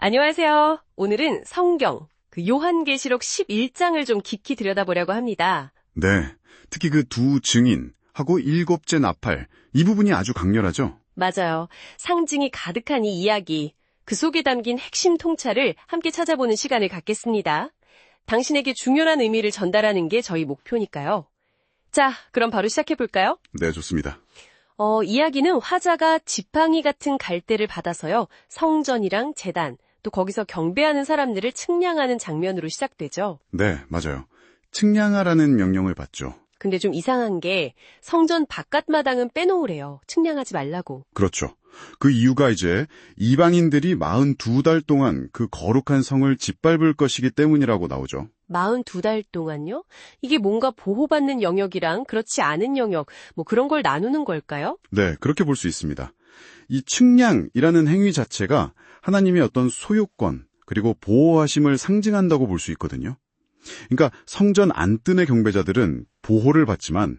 안녕하세요. 오늘은 성경, 요한계시록 11장을 좀 깊이 들여다보려고 합니다. 네, 특히 그 두 증인하고 일곱째 나팔, 이 부분이 아주 강렬하죠? 맞아요. 상징이 가득한 이 이야기, 그 속에 담긴 핵심 통찰을 함께 찾아보는 시간을 갖겠습니다. 당신에게 중요한 의미를 전달하는 게 저희 목표니까요. 자, 그럼 바로 시작해볼까요? 네, 좋습니다. 이야기는 화자가 지팡이 같은 갈대를 받아서요, 성전이랑 제단, 또 거기서 경배하는 사람들을 측량하는 장면으로 시작되죠. 네, 맞아요. 측량하라는 명령을 받죠. 근데 좀 이상한 게 성전 바깥 마당은 빼놓으래요. 측량하지 말라고. 그렇죠. 그 이유가 이제 이방인들이 42달 동안 그 거룩한 성을 짓밟을 것이기 때문이라고 나오죠. 42달 동안요? 이게 뭔가 보호받는 영역이랑 그렇지 않은 영역, 그런 걸 나누는 걸까요? 네, 그렇게 볼 수 있습니다. 이 측량이라는 행위 자체가 하나님의 어떤 소유권, 그리고 보호하심을 상징한다고 볼 수 있거든요. 그러니까 성전 안뜰의 경배자들은 보호를 받지만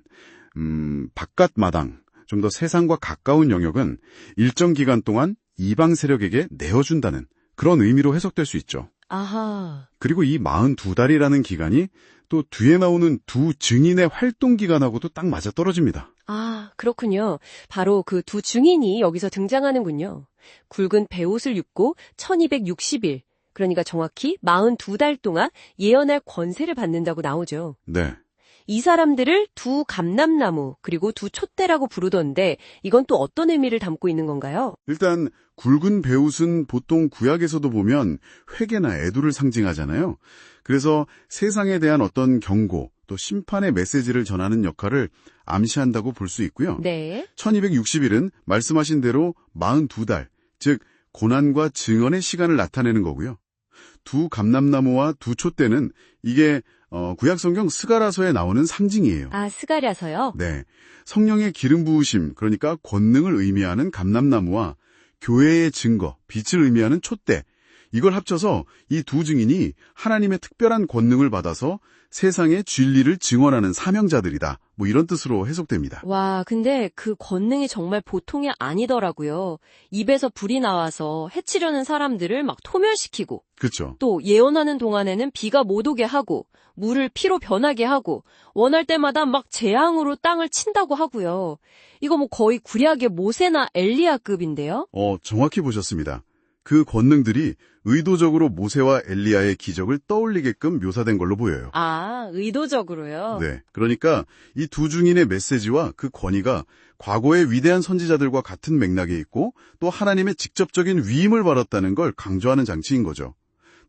바깥 마당, 좀 더 세상과 가까운 영역은 일정 기간 동안 이방 세력에게 내어준다는 그런 의미로 해석될 수 있죠. 아하. 그리고 이 42달이라는 기간이 또 뒤에 나오는 두 증인의 활동 기간하고도 딱 맞아떨어집니다. 아, 그렇군요. 바로 그 두 증인이 여기서 등장하는군요. 굵은 베옷을 입고 1260일, 그러니까 정확히 42달 동안 예언할 권세를 받는다고 나오죠. 네. 이 사람들을 두 감람나무 그리고 두 촛대라고 부르던데 이건 또 어떤 의미를 담고 있는 건가요? 일단 굵은 베옷은 보통 구약에서도 보면 회개나 애도를 상징하잖아요. 그래서 세상에 대한 어떤 경고, 또 심판의 메시지를 전하는 역할을 암시한다고 볼 수 있고요. 네. 1260일은 말씀하신 대로 42달, 즉 고난과 증언의 시간을 나타내는 거고요. 두 감람나무와 두 촛대는 이게 구약성경 스가랴서에 나오는 상징이에요. 아, 스가랴서요? 네, 성령의 기름 부으심, 그러니까 권능을 의미하는 감람나무와 교회의 증거, 빛을 의미하는 촛대, 이걸 합쳐서 이 두 증인이 하나님의 특별한 권능을 받아서 세상의 진리를 증언하는 사명자들이다. 이런 뜻으로 해석됩니다. 와, 근데 그 권능이 정말 보통이 아니더라고요. 입에서 불이 나와서 해치려는 사람들을 막 토멸시키고, 그렇죠. 또 예언하는 동안에는 비가 못 오게 하고, 물을 피로 변하게 하고, 원할 때마다 막 재앙으로 땅을 친다고 하고요. 이거 거의 구약의 모세나 엘리야급인데요? 정확히 보셨습니다. 그 권능들이 의도적으로 모세와 엘리야의 기적을 떠올리게끔 묘사된 걸로 보여요. 아, 의도적으로요? 네, 그러니까 이 두 증인의 메시지와 그 권위가 과거의 위대한 선지자들과 같은 맥락에 있고 또 하나님의 직접적인 위임을 받았다는 걸 강조하는 장치인 거죠.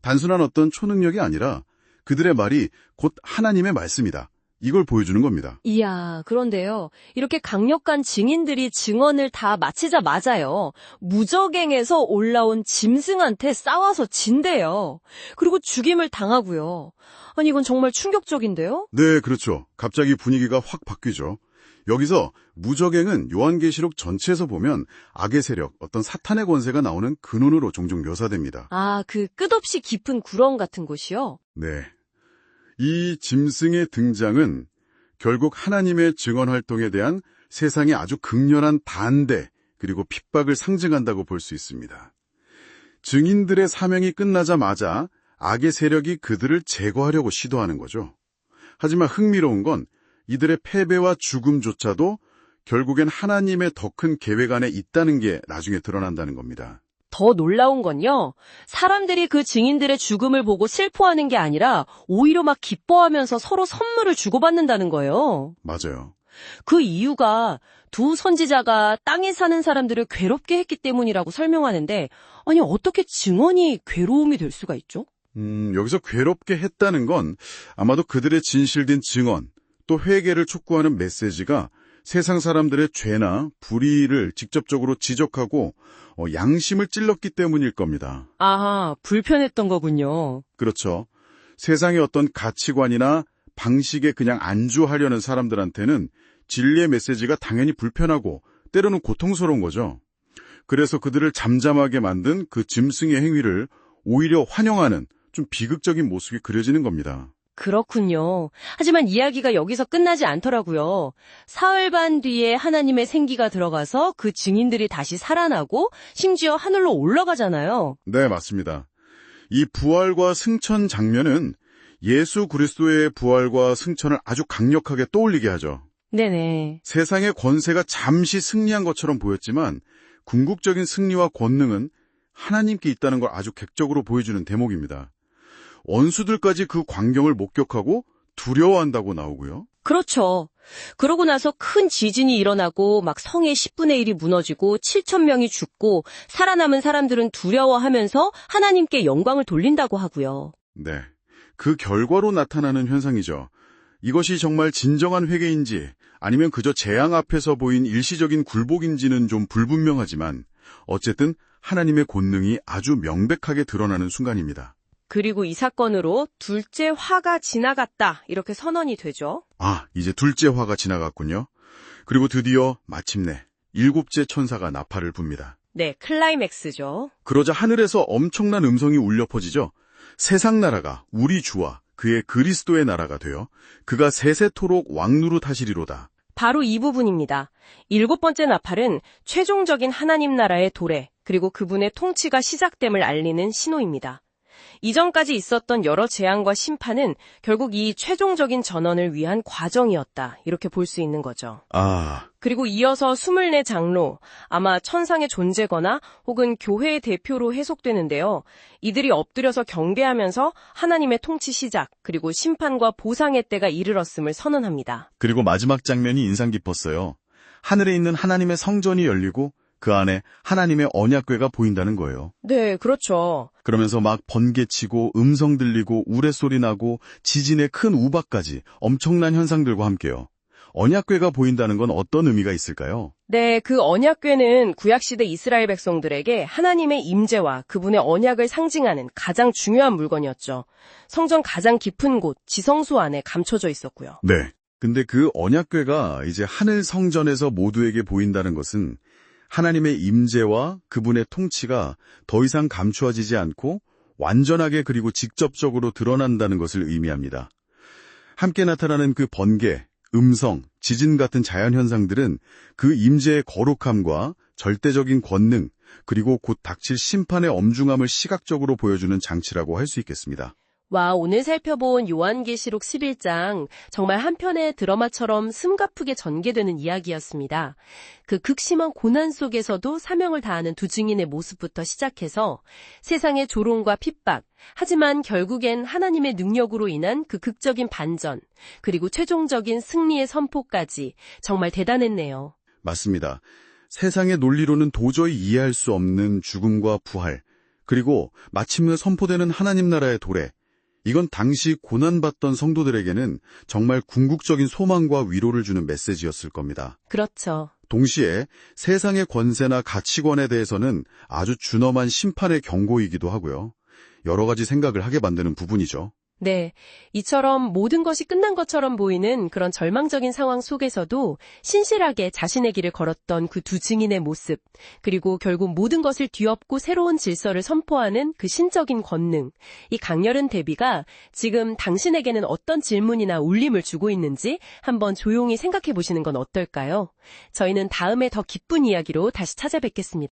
단순한 어떤 초능력이 아니라 그들의 말이 곧 하나님의 말씀이다. 이걸 보여주는 겁니다. 이야, 그런데요. 이렇게 강력한 증인들이 증언을 다 마치자마자요. 무적행에서 올라온 짐승한테 싸워서 진대요. 그리고 죽임을 당하고요. 아니, 이건 정말 충격적인데요? 네, 그렇죠. 갑자기 분위기가 확 바뀌죠. 여기서 무적행은 요한계시록 전체에서 보면 악의 세력, 어떤 사탄의 권세가 나오는 근원으로 종종 묘사됩니다. 아, 그 끝없이 깊은 구렁 같은 곳이요? 네. 이 짐승의 등장은 결국 하나님의 증언 활동에 대한 세상의 아주 극렬한 반대 그리고 핍박을 상징한다고 볼 수 있습니다. 증인들의 사명이 끝나자마자 악의 세력이 그들을 제거하려고 시도하는 거죠. 하지만 흥미로운 건 이들의 패배와 죽음조차도 결국엔 하나님의 더 큰 계획 안에 있다는 게 나중에 드러난다는 겁니다. 더 놀라운 건요. 사람들이 그 증인들의 죽음을 보고 슬퍼하는 게 아니라 오히려 막 기뻐하면서 서로 선물을 주고받는다는 거예요. 맞아요. 그 이유가 두 선지자가 땅에 사는 사람들을 괴롭게 했기 때문이라고 설명하는데 아니 어떻게 증언이 괴로움이 될 수가 있죠? 여기서 괴롭게 했다는 건 아마도 그들의 진실된 증언 또 회개를 촉구하는 메시지가 세상 사람들의 죄나 불의를 직접적으로 지적하고 양심을 찔렀기 때문일 겁니다. 아하, 불편했던 거군요. 그렇죠. 세상의 어떤 가치관이나 방식에 그냥 안주하려는 사람들한테는 진리의 메시지가 당연히 불편하고 때로는 고통스러운 거죠. 그래서 그들을 잠잠하게 만든 그 짐승의 행위를 오히려 환영하는 좀 비극적인 모습이 그려지는 겁니다. 그렇군요. 하지만 이야기가 여기서 끝나지 않더라고요. 사흘 반 뒤에 하나님의 생기가 들어가서 그 증인들이 다시 살아나고 심지어 하늘로 올라가잖아요. 네, 맞습니다. 이 부활과 승천 장면은 예수 그리스도의 부활과 승천을 아주 강력하게 떠올리게 하죠. 네네. 세상의 권세가 잠시 승리한 것처럼 보였지만 궁극적인 승리와 권능은 하나님께 있다는 걸 아주 객적으로 보여주는 대목입니다. 원수들까지 그 광경을 목격하고 두려워한다고 나오고요. 그렇죠. 그러고 나서 큰 지진이 일어나고 막 성의 10분의 1이 무너지고 7천 명이 죽고 살아남은 사람들은 두려워하면서 하나님께 영광을 돌린다고 하고요. 네, 그 결과로 나타나는 현상이죠. 이것이 정말 진정한 회개인지 아니면 그저 재앙 앞에서 보인 일시적인 굴복인지는 좀 불분명하지만 어쨌든 하나님의 권능이 아주 명백하게 드러나는 순간입니다. 그리고 이 사건으로 둘째 화가 지나갔다 이렇게 선언이 되죠. 아, 이제 둘째 화가 지나갔군요. 그리고 드디어 마침내 7째 천사가 나팔을 붑니다. 네, 클라이맥스죠. 그러자 하늘에서 엄청난 음성이 울려 퍼지죠. 세상 나라가 우리 주와 그의 그리스도의 나라가 되어 그가 세세토록 왕노릇하시리로다. 바로 이 부분입니다. 7번째 나팔은 최종적인 하나님 나라의 도래, 그리고 그분의 통치가 시작됨을 알리는 신호입니다. 이전까지 있었던 여러 재앙과 심판은 결국 이 최종적인 전원을 위한 과정이었다. 이렇게 볼 수 있는 거죠. 아, 그리고 이어서 24 장로, 아마 천상의 존재거나 혹은 교회의 대표로 해석되는데요. 이들이 엎드려서 경배하면서 하나님의 통치 시작, 그리고 심판과 보상의 때가 이르렀음을 선언합니다. 그리고 마지막 장면이 인상 깊었어요. 하늘에 있는 하나님의 성전이 열리고 그 안에 하나님의 언약궤가 보인다는 거예요. 네, 그렇죠. 그러면서 막 번개치고 음성 들리고 우레소리 나고 지진의 큰 우박까지 엄청난 현상들과 함께요. 언약궤가 보인다는 건 어떤 의미가 있을까요? 네, 그 언약궤는 구약시대 이스라엘 백성들에게 하나님의 임재와 그분의 언약을 상징하는 가장 중요한 물건이었죠. 성전 가장 깊은 곳, 지성소 안에 감춰져 있었고요. 네. 근데 그 언약궤가 이제 하늘 성전에서 모두에게 보인다는 것은 하나님의 임재와 그분의 통치가 더 이상 감추어지지 않고 완전하게 그리고 직접적으로 드러난다는 것을 의미합니다. 함께 나타나는 그 번개, 음성, 지진 같은 자연현상들은 그 임재의 거룩함과 절대적인 권능, 그리고 곧 닥칠 심판의 엄중함을 시각적으로 보여주는 장치라고 할 수 있겠습니다. 와, 오늘 살펴본 요한계시록 11장, 정말 한편의 드라마처럼 숨가쁘게 전개되는 이야기였습니다. 그 극심한 고난 속에서도 사명을 다하는 두 증인의 모습부터 시작해서 세상의 조롱과 핍박, 하지만 결국엔 하나님의 능력으로 인한 그 극적인 반전, 그리고 최종적인 승리의 선포까지 정말 대단했네요. 맞습니다. 세상의 논리로는 도저히 이해할 수 없는 죽음과 부활, 그리고 마침내 선포되는 하나님 나라의 도래, 이건 당시 고난받던 성도들에게는 정말 궁극적인 소망과 위로를 주는 메시지였을 겁니다. 그렇죠. 동시에 세상의 권세나 가치관에 대해서는 아주 준엄한 심판의 경고이기도 하고요. 여러 가지 생각을 하게 만드는 부분이죠. 네, 이처럼 모든 것이 끝난 것처럼 보이는 그런 절망적인 상황 속에서도 신실하게 자신의 길을 걸었던 그 두 증인의 모습, 그리고 결국 모든 것을 뒤엎고 새로운 질서를 선포하는 그 신적인 권능, 이 강렬한 대비가 지금 당신에게는 어떤 질문이나 울림을 주고 있는지 한번 조용히 생각해 보시는 건 어떨까요? 저희는 다음에 더 기쁜 이야기로 다시 찾아뵙겠습니다.